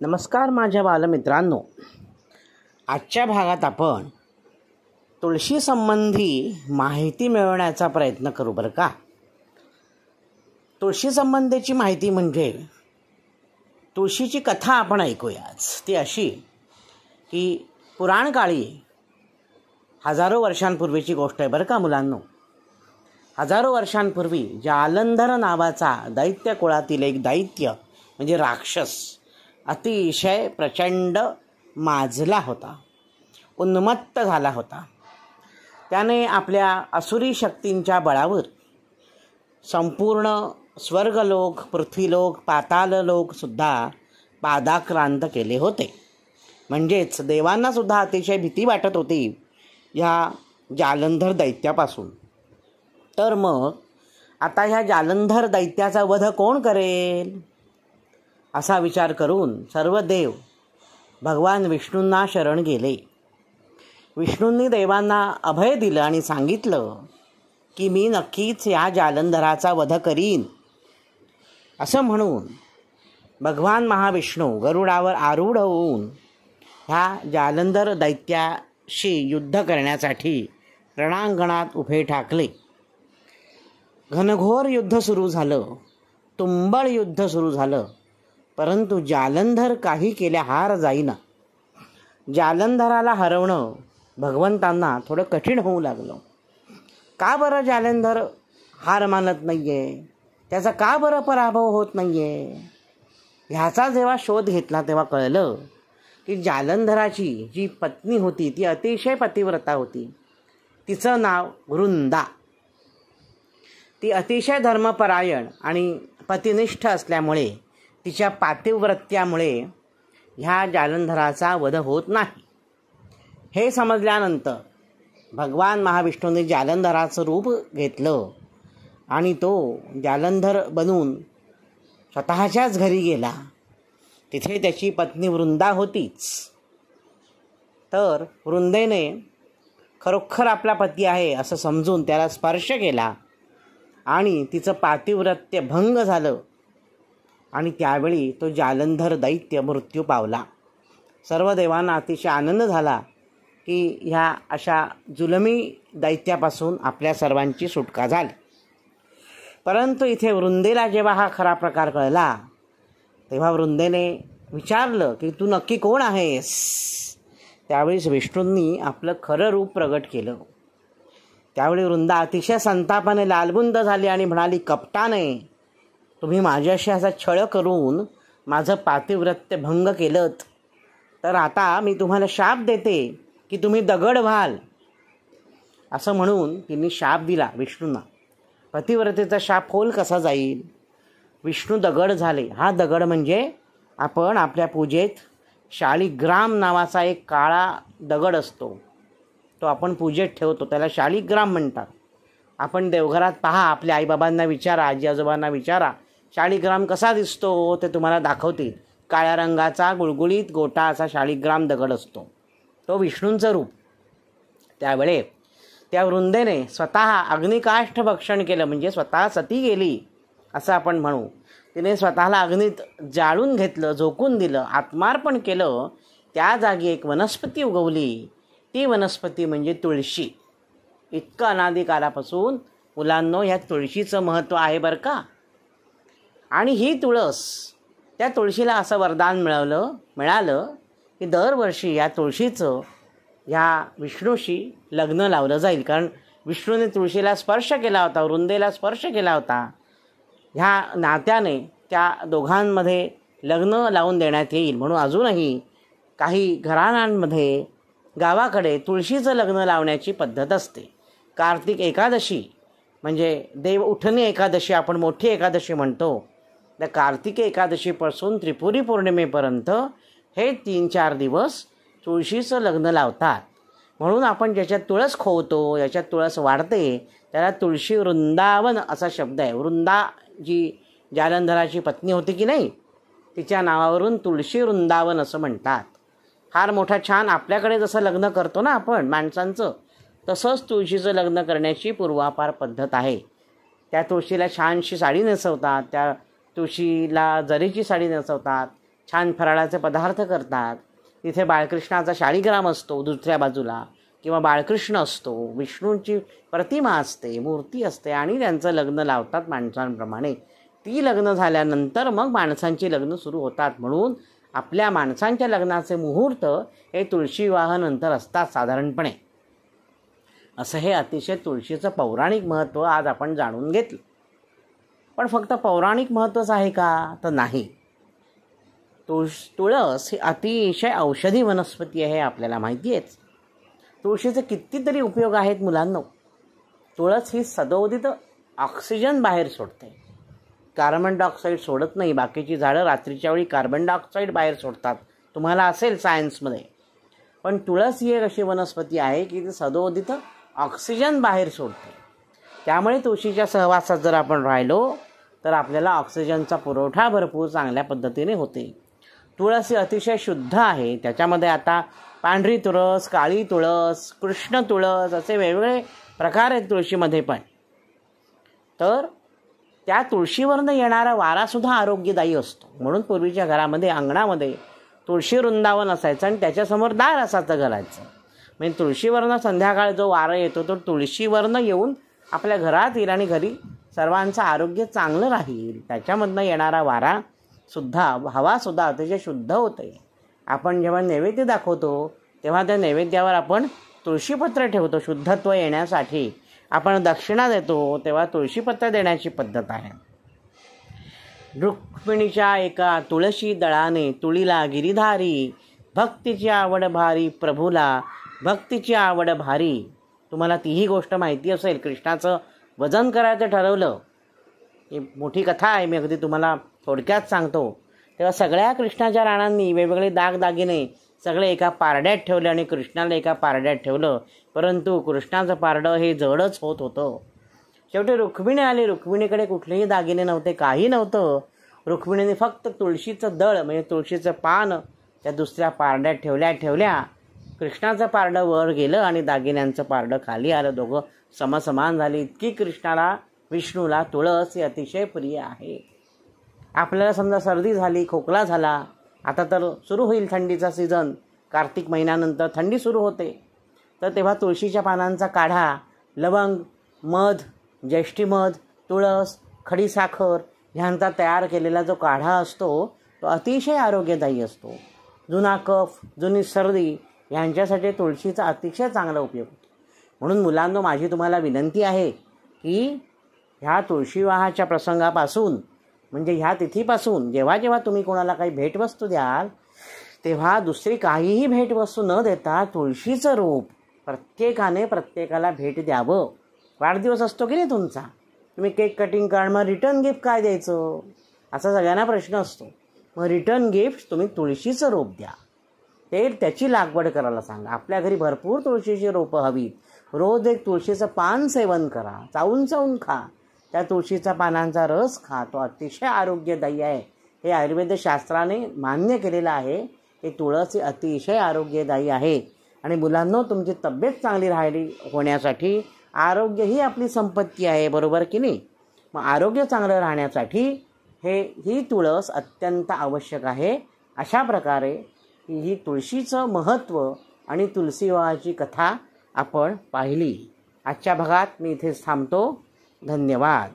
नमस्कार माझ्या बालमित्रांनो. आजच्या भागात आपण तुळशी संबंधी माहिती मिळवण्याचा प्रयत्न करू बरं का. तुळशी संबंधीची माहिती म्हणजे तुळशीची कथा आपण ऐकूयाच. ती अशी की पुराणकाळी हजारो वर्षांपूर्वीची गोष्ट आहे बरं का मुलांनो. हजारो वर्षांपूर्वी जालंधर नावाचा दैत्य कुळातील एक दैत्य म्हणजे राक्षस अतिशय प्रचंड माजला होता, उन्मत्त झाला होता. त्याने आपल्या असुरी शक्तींच्या बळावर संपूर्ण स्वर्गलोक, पृथ्वीलोक, पाताललोकसुद्धा पादाक्रांत केले होते. म्हणजेच देवांनासुद्धा अतिशय भीती वाटत होती ह्या जालंधर दैत्यापासून. तर मग आता ह्या जालंधर दैत्याचा वध कोण करेल असा विचार करून सर्व देव भगवान विष्णूंना शरण गेले. विष्णूंनी देवांना अभय दिलं आणि सांगितलं की मी नक्कीच या जालंधराचा वध करीन. असं म्हणून भगवान महाविष्णू गरुडावर आरूढ होऊन ह्या जालंधर दैत्याशी युद्ध करण्यासाठी रणांगणात उभे ठाकले. घनघोर युद्ध सुरू झालं, तुंबळ युद्ध सुरू झालं, परंतु जालंधर काही केल्या हार जाईना. जालंधराला हरवणं भगवंतांना थोडं कठीण होऊ लागलं. का बरं जालंधर हार मानत नाही आहे, त्याचा का बरं पराभव होत नाही आहे, ह्याचा जेव्हा शोध घेतला तेव्हा कळलं की जालंधराची जी पत्नी होती ती अतिशय पतिव्रता होती. तिचं नाव वृंदा. ती अतिशय धर्मपरायण आणि पतिनिष्ठ असल्यामुळे तिच्या पातिव्रत्यामुळे ह्या जालंधराचा वध होत नाही. हे समजल्यानंतर भगवान महाविष्णूने जालंधराचं रूप घेतलं आणि तो जालंधर बनून स्वतःच्याच घरी गेला. तिथे त्याची पत्नी वृंदा होतीच. तर वृंदेने खरोखर आपला पती आहे असं समजून त्याला स्पर्श केला आणि तिचं पातिव्रत्य भंग झालं आणि त्यावेळी तो जालंधर दैत्य मृत्यू पावला. सर्व देवांना अतिशय आनंद झाला की ह्या अशा जुलमी दैत्यापासून आपल्या सर्वांची सुटका झाली. परंतु इथे वृंदेला जेव्हा हा खरा प्रकार कळला तेव्हा वृंदेने विचारलं की तू नक्की कोण आहेस. त्यावेळीच विष्णूंनी आपलं खरं रूप प्रगट केलं. त्यावेळी वृंदा अतिशय संतापाने लालबुंद झाली आणि म्हणाली, कपटाने तुम्ही माझ्याशी असा छळ करून माझं पातिव्रत्य भंग केलं, तर आता मी तुम्हाला शाप देते की तुम्ही दगड व्हाल. असं म्हणून तिने शाप दिला विष्णूंना. पतिव्रतेचा शाप होल कसा जाईल. विष्णू दगड झाले. हा दगड म्हणजे आपण आपल्या पूजेत शाळीग्राम नावाचा एक काळा दगड असतो, तो आपण पूजेत ठेवतो, त्याला शाळीग्राम म्हणतात. आपण देवघरात पहा, आपल्या आईबाबांना विचारा, आजी आजोबांना विचारा, शाळीग्राम कसा दिसतो ते तुम्हाला दाखवतील. काळ्या रंगाचा गुळगुळीत गोटा असा शाळीग्राम दगड असतो, तो विष्णूंचं रूप. त्यावेळे त्या वृंदेने स्वतः अग्निकाष्ठ भक्षण केलं, म्हणजे स्वतः सती गेली असं आपण म्हणू. तिने स्वतःला अग्नीत जाळून घेतलं, झोकून दिलं, आत्मार्पण केलं. त्या जागी एक वनस्पती उगवली. ती वनस्पती म्हणजे तुळशी. इतकं अनादी कालापासून मुलांनो ह्या तुळशीचं महत्त्व आहे बरं का. आणि ही तुळस, त्या तुळशीला असं वरदान मिळालं की दरवर्षी या तुळशीचं ह्या विष्णूशी लग्न लावलं जाईल. कारण विष्णूने तुळशीला स्पर्श केला होता, वृंदेला स्पर्श केला होता. ह्या नात्याने त्या दोघांमध्ये लग्न लावून देण्यात येईल. म्हणून अजूनही काही घराण्यांमध्ये गावाकडे तुळशीचं लग्न लावण्याची पद्धत असते. कार्तिक एकादशी म्हणजे देव उठणी एकादशी आपण मोठी एकादशी म्हणतो. त्या कार्तिक एकादशीपासून त्रिपुरी पौर्णिमेपर्यंत हे 3-4 दिवस तुळशीचं लग्न लावतात. म्हणून आपण ज्याच्यात तुळस खोवतो, याच्यात तुळस वाढते, त्याला तुळशी वृंदावन असा शब्द आहे. वृंदा जी जालंधराची पत्नी होती की नाही, तिच्या नावावरून तुळशी वृंदावन असं म्हणतात. फार मोठा छान आपल्याकडे जसं लग्न करतो ना आपण माणसांचं, तसंच तुळशीचं लग्न करण्याची पूर्वापार पद्धत आहे. त्या तुळशीला छानशी साडी नेसवतात, त्या तुळशीला जरीची साडी नेसवतात, छान फराळाचे पदार्थ करतात. तिथे बाळकृष्णाचा शाळीग्राम असतो दुसऱ्या बाजूला, किंवा बाळकृष्ण असतो, विष्णूंची प्रतिमा असते, मूर्ती असते, आणि त्यांचं लग्न लावतात माणसांप्रमाणे. ती लग्न झाल्यानंतर मग माणसांची लग्न सुरू होतात. म्हणून आपल्या माणसांच्या लग्नाचे मुहूर्त हे तुळशी विवाहानंतर असतात साधारणपणे. असं हे अतिशय तुळशीचं पौराणिक महत्त्व आज आपण जाणून घेतलं. पण फक्त पौराणिक महत्त्वच आहे का? तर नाही. तुळस ही अतिशय औषधी वनस्पती आहे, आपल्याला माहिती आहेच. तुळशीचे कितीतरी उपयोग आहेत मुलांनो. तुळस ही सदोदित ऑक्सिजन बाहेर सोडते, कार्बन डायऑक्साईड सोडत नाही. बाकीची झाडं रात्रीच्या वेळी कार्बन डायऑक्साईड बाहेर सोडतात, तुम्हाला असेल सायन्समध्ये. पण तुळस ही एक अशी वनस्पती आहे की ती सदोदित ऑक्सिजन बाहेर सोडते. त्यामुळे तुळशीच्या सहवासात जर आपण राहिलो तर आपल्याला ऑक्सिजनचा पुरवठा भरपूर चांगल्या पद्धतीने होते. तुळस ही अतिशय शुद्ध आहे. त्याच्यामध्ये आता पांढरी तुळस, काळी तुळस, कृष्ण तुळस असे वेगवेगळे प्रकार आहेत तुळशीमध्ये पण. तर त्या तुळशीवरनं येणारा वारासुद्धा आरोग्यदायी असतो. म्हणून पूर्वीच्या घरामध्ये अंगणामध्ये तुळशी वृंदावन असायचं आणि त्याच्यासमोर दार असायचं घराचं. म्हणजे तुळशीवरनं संध्याकाळ जो वारा येतो तो तुळशीवरनं येऊन आपल्या घरात येईल आणि घरी सर्वांचं आरोग्य चांगलं राहील. त्याच्यामधनं येणारा वारासुद्धा, हवासुद्धा अतिशय शुद्ध होते. आपण जेव्हा नैवेद्य दाखवतो तेव्हा त्या नैवेद्यावर आपण तुळशीपत्र ठेवतो शुद्धत्व येण्यासाठी. आपण दक्षिणा देतो तेव्हा तुळशीपत्र देण्याची पद्धत आहे. रुक्मिणीच्या एका तुळशी दळाने तुळीला गिरीधारी, भक्तीची आवड भारी प्रभूला, भक्तीची आवड भारी. तुम्हाला तीही गोष्ट माहिती असेल. कृष्णाचं वजन करायचं ठरवलं, ही मोठी कथा आहे, मी अगदी तुम्हाला थोडक्यात सांगतो. तेव्हा सगळ्या कृष्णाच्या राणांनी वेगवेगळे दागदागिने सगळे एका पारड्यात ठेवले आणि कृष्णाला एका पारड्यात ठेवलं. परंतु कृष्णाचं पारडं हे जडच होत होतं. शेवटी रुक्मिणी आली. रुक्मिणीकडे कुठलेही दागिने नव्हते, काही नव्हतं. रुक्मिणीने फक्त तुळशीचं दळ म्हणजे तुळशीचं पान त्या दुसऱ्या पारड्यात ठेवल्या. कृष्णाचं पारडं वर गेलं आणि दागिन्यांचं पारडं खाली आलं. दोघं समसमान झाली. इतकी कृष्णाला, विष्णूला तुळस ही अतिशय प्रिय आहे. आपल्याला समजा सर्दी झाली, खोकला झाला, आता तर सुरू होईल थंडीचा सीझन, कार्तिक महिन्यानंतर थंडी सुरू होते. तर तेव्हा तुळशीच्या पानांचा काढा, लवंग, मध, ज्येष्ठीमध, तुळस, खडीसाखर ह्यांचा तयार केलेला जो काढा असतो तो अतिशय आरोग्यदायी असतो. जुना कफ, जुनी सर्दी ह्यांच्यासाठी तुळशीचा अतिशय चांगला उपयोग होतो. म्हणून मुलांनो, माझी तुम्हाला विनंती आहे की ह्या तुळशी विवाहाच्या प्रसंगापासून म्हणजे ह्या तिथीपासून जेव्हा जेव्हा तुम्ही कोणाला काही भेटवस्तू द्याल तेव्हा दुसरी काहीही भेटवस्तू न देता तुळशीचं रूप प्रत्येकाने प्रत्येकाला भेट द्यावं. वाढदिवस असतो की नाही तुमचा, तुम्ही केक कटिंग करा, मग रिटर्न गिफ्ट काय द्यायचं असा सगळ्यांना प्रश्न असतो. मग रिटर्न गिफ्ट तुम्ही तुळशीचं रोप द्या, ते त्याची लागवड करायला सांगा. आपल्या घरी भरपूर तुळशीची रोपं हवीत. रोज एक तुळशीचं पान सेवन करा, चावून खा. त्या तुळशीच्या पानांचा रस खा, तो अतिशय आरोग्यदायी आहे. हे आयुर्वेदशास्त्राने मान्य केलेलं आहे की तुळस ही अतिशय आरोग्यदायी आहे. आणि मुलांनो, तुमची तब्येत चांगली होण्यासाठी आरोग्य ही आपली संपत्ती आहे, बरोबर की नाही? मग आरोग्य चांगलं राहण्यासाठी ही तुळस अत्यंत आवश्यक आहे. अशा प्रकारे ही तुळशीचं महत्त्व आणि तुलसी विवाहाची कथा आपण पाहिली. आजच्या भागात मी इथेच थांबतो. धन्यवाद.